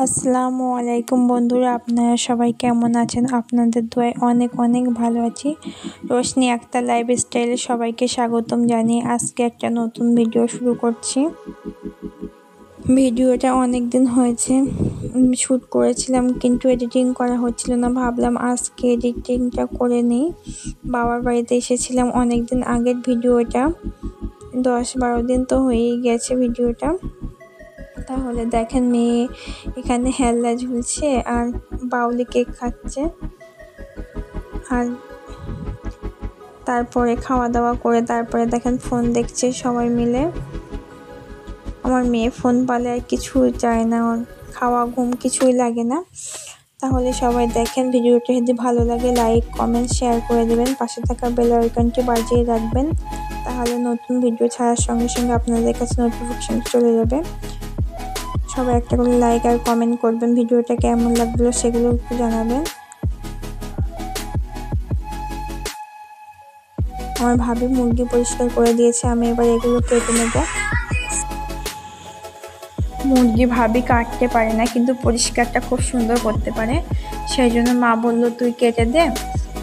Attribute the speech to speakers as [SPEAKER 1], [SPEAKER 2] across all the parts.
[SPEAKER 1] আসসালামু আলাইকুম বন্ধুরা, আপনারা সবাই কেমন আছেন? আপনাদের দোয়ায় অনেক অনেক ভালো আছি। রোশনি আক্তার লাইফস্টাইলে সবাইকে স্বাগতম জানিয়ে আজকে একটা নতুন ভিডিও শুরু করছি। ভিডিওটা অনেক দিন হয়েছে শ্যুট করেছিলাম, কিন্তু এডিটিং করা হচ্ছিল না। ভাবলাম আজকে এডিটিংটা করে নিই। বাবার বাড়িতে এসেছিলাম অনেক দিন আগের ভিডিওটা, 10-12 দিন তো হয়েই গেছে ভিডিওটা। তাহলে দেখেন, মেয়ে এখানে হেল্লা ঝুলছে আর বাউলি কেক খাচ্ছে। আর তারপরে খাওয়া দাওয়া করে তারপরে দেখেন ফোন দেখছে সবাই মিলে। আমার মেয়ে ফোন পালে আর কিছু চায় না, ওর খাওয়া ঘুম কিছুই লাগে না। তাহলে সবাই দেখেন, ভিডিওটা যদি ভালো লাগে লাইক কমেন্ট শেয়ার করে দেবেন, পাশে থাকা বেল আইকনটি বাজিয়ে রাখবেন, তাহলে নতুন ভিডিও ছাড়ার সঙ্গে সঙ্গে আপনাদের কাছে নোটিফিকেশন চলে যাবে। সবাই একটা করে লাইক আর কমেন্ট করবেন, ভিডিওটা কেমন লাগলো সেগুলো একটু জানাবেন। আমার ভাবি মুরগি পরিষ্কার করে দিয়েছে, আমি এবার এগুলো কেটে নেব। মুরগি ভাবি কাটতে পারে না, কিন্তু পরিষ্কারটা খুব সুন্দর করতে পারে। সেই জন্য মা বলল তুই কেটে দে,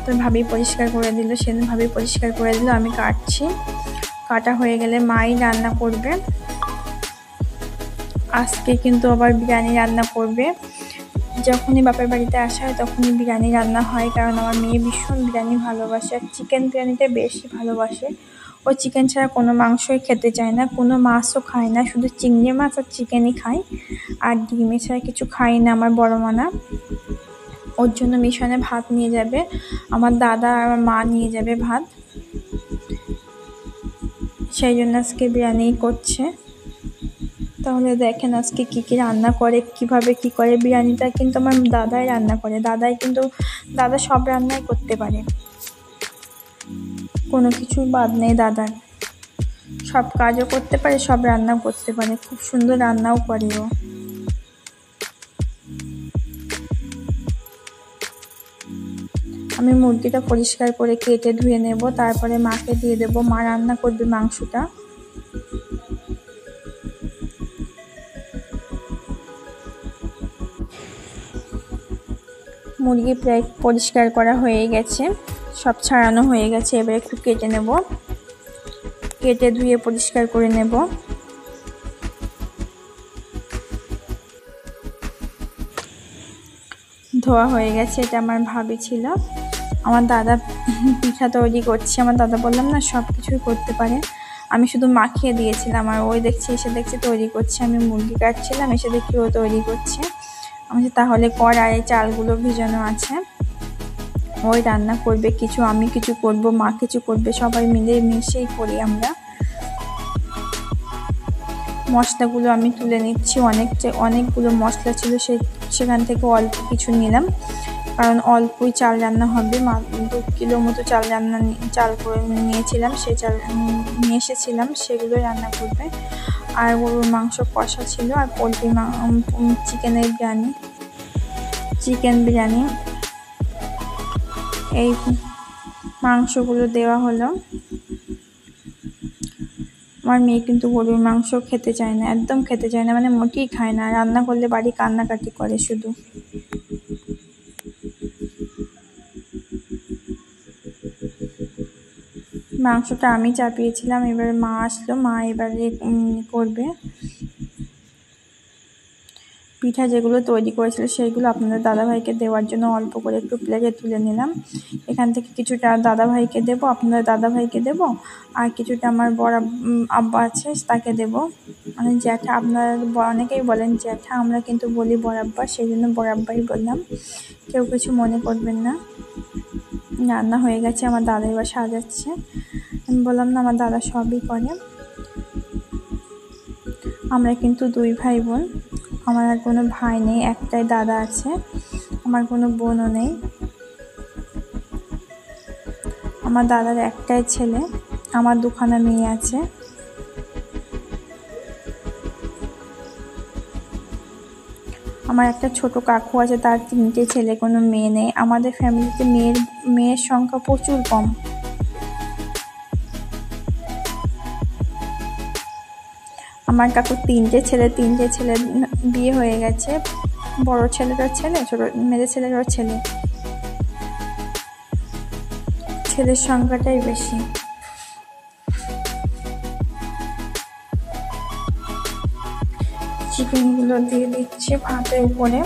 [SPEAKER 1] তো ভাবি পরিষ্কার করে দিল। সেদিন ভাবি পরিষ্কার করে দিল, আমি কাটছি। কাটা হয়ে গেলে মাই রান্না করবে। আজকে কিন্তু আবার বিরিয়ানি রান্না করবে। যখনই বাপের বাড়িতে আসা হয় তখনই বিরিয়ানি রান্না হয়, কারণ আমার মেয়ে ভীষণ বিরিয়ানি ভালোবাসে আর চিকেন বিরিয়ানিটা বেশি ভালোবাসে। ও চিকেন ছাড়া কোনো মাংসই খেতে চায় না, কোনো মাছও খায় না, শুধু চিংড়ি মাছ আর চিকেনই খায়। আর ডিম ছাড়া কিছু খায় না আমার বড় মানা। ওর জন্য মিশনে ভাত নিয়ে যাবে, আমার দাদা আর আমার মা নিয়ে যাবে ভাত। সেই জন্য আজকে বিরিয়ানি করছে। তাহলে দেখেন আজকে কি রান্না করে, কিভাবে কি করে। বিরিয়ানিটা কিন্তু আমার দাদাই রান্না করে। দাদা সব রান্নাই করতে পারে, কোনো কিছু বাদ নেই দাদার। সব কাজও করতে পারে, সব রান্নাও করতে পারে, খুব সুন্দর রান্নাও করে ও। আমি মুরগিটা পরিষ্কার করে কেটে ধুয়ে নেব, তারপরে মাকে দিয়ে দেব, মা রান্না করবে মাংসটা। মুরগি প্রায় পরিষ্কার করা হয়ে গেছে, সব ছাড়ানো হয়ে গেছে। এবার একটু কেটে নেব, কেটে ধুয়ে পরিষ্কার করে নেব। ধোয়া হয়ে গেছে। এটা আমার ভাবি ছিল। আমার দাদা পিঠা তৈরি করছে। আমার দাদা বললাম না সব কিছুই করতে পারে, আমি শুধু মাখিয়ে দিয়েছিলাম। আর ওই এসে দেখছি তৈরি করছে। আমি মুরগি কাটছিলাম, এসে দেখি ও তৈরি করছে। আমি তাহলে কর, আর এই চালগুলো ভিজানো আছে, ওই রান্না করবে কিছু, আমি কিছু করব, মা কিছু করবে, সবাই মিলে মিশেই করি আমরা। মশলাগুলো আমি তুলে নিচ্ছি, অনেকগুলো মশলা ছিল, সেখান থেকে অল্প কিছু নিলাম, কারণ অল্পই চাল রান্না হবে। 2 কিলো মতো চাল করে নিয়েছিলাম, সেই চাল নিয়ে এসেছিলাম, সেগুলো রান্না করবে। আর গরুর মাংস কষা ছিল, আর পোলট্রি চিকেন বিরিয়ানি। এই মাংসগুলো দেওয়া হলো। আমার মেয়ে কিন্তু গরুর মাংস খেতে চায় না, একদম খেতে চায় না, মানে মোটেই খায় না। রান্না করলে বাড়ি কান্নাকাটি করে শুধু। মাংসটা আমি চাপিয়েছিলাম, এবারে মা আসলো, মা এবারে করবে। পিঠা যেগুলো তৈরি করেছিল সেগুলো আপনাদের দাদাভাইকে দেওয়ার জন্য অল্প করে একটু প্লেটে তুলে নিলাম। এখান থেকে কিছুটা দাদাভাইকে দেব, আপনাদের দাদাভাইকে দেব, আর কিছুটা আমার বড় আব্বা আছে তাকে দেব, মানে জ্যাঠা। আপনারা অনেকেই বলেন জ্যাঠা, আমরা কিন্তু বলি বড় আব্বা, সেই জন্য বড় আব্বাই বললাম, কেউ কিছু মনে করবেন না। রান্না হয়ে গেছে, আমার দাদা এবার সাজাচ্ছে। আমি বললাম না আমার দাদা সবই করে। আমরা কিন্তু 2 ভাই বোন, আমার আর কোনো ভাই নেই, একটাই দাদা আছে, আমার কোনো বোনও নেই। আমার দাদার একটাই ছেলে, আমার 2খানা মেয়ে আছে। আমার একটা ছোট কাকু আছে, তার 3টে ছেলে, কোনো মেয়ে নেই। আমাদের ফ্যামিলিতে মেয়ের সংখ্যা প্রচুর কম। আমার কাকুর তিনটে ছেলে বিয়ে হয়ে গেছে। বড় ছেলেটার ছেলে, ছোট মেজে ছেলেটার ছেলে। ছেলের সংখ্যাটাই বেশি। চিকেনগুলো দিয়ে দিচ্ছি ভাতের উপরে।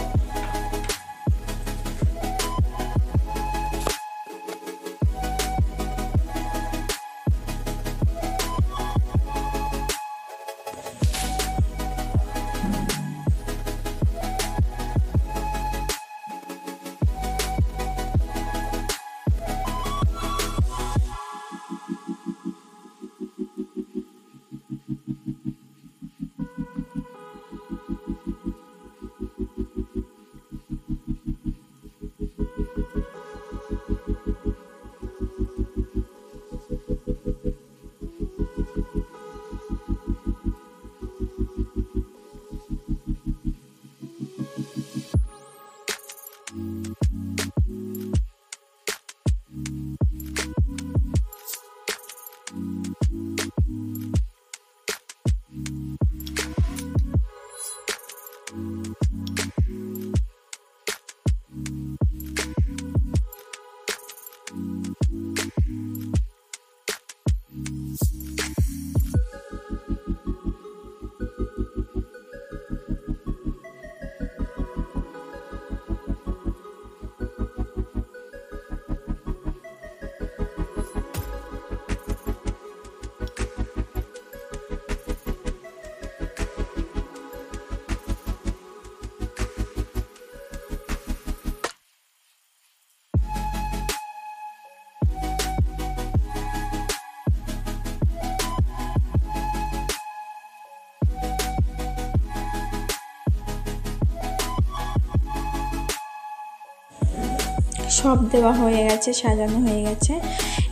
[SPEAKER 1] সব দেওয়া হয়ে গেছে, সাজানো হয়ে গেছে।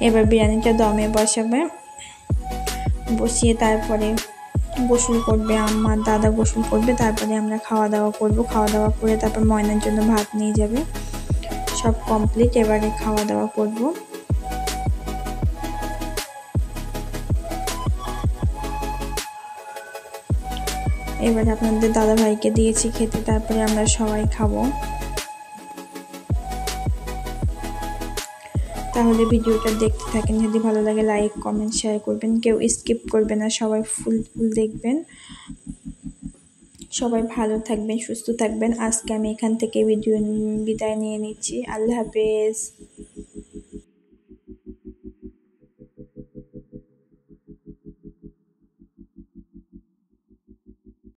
[SPEAKER 1] এবার বিরিয়ানিটা দমে বসাবে, বসিয়ে তারপরে গোসল করবে আম্মা, দাদা গোসল করবে, তারপরে আমরা খাওয়া দাওয়া করব। খাওয়া দাওয়া করে তারপর ময়নার জন্য ভাত নিয়ে যাবে। সব কমপ্লিট, এবারে খাওয়া দাওয়া করব। এবারে আপনাদের দাদা ভাইকে দিয়েছি খেতে, তারপরে আমরা সবাই খাবো। তাহলে ভিডিওটা দেখতে থাকেন, যদি ভালো লাগে লাইক কমেন্ট শেয়ার করবেন, কেউ স্কিপ করবে না, সবাই ফুল দেখবেন। সবাই ভালো থাকবেন, সুস্থ থাকবেন। আজকে আমি এখান থেকে বিদায় নিয়ে নিচ্ছি। আল্লাহ হাফেজ।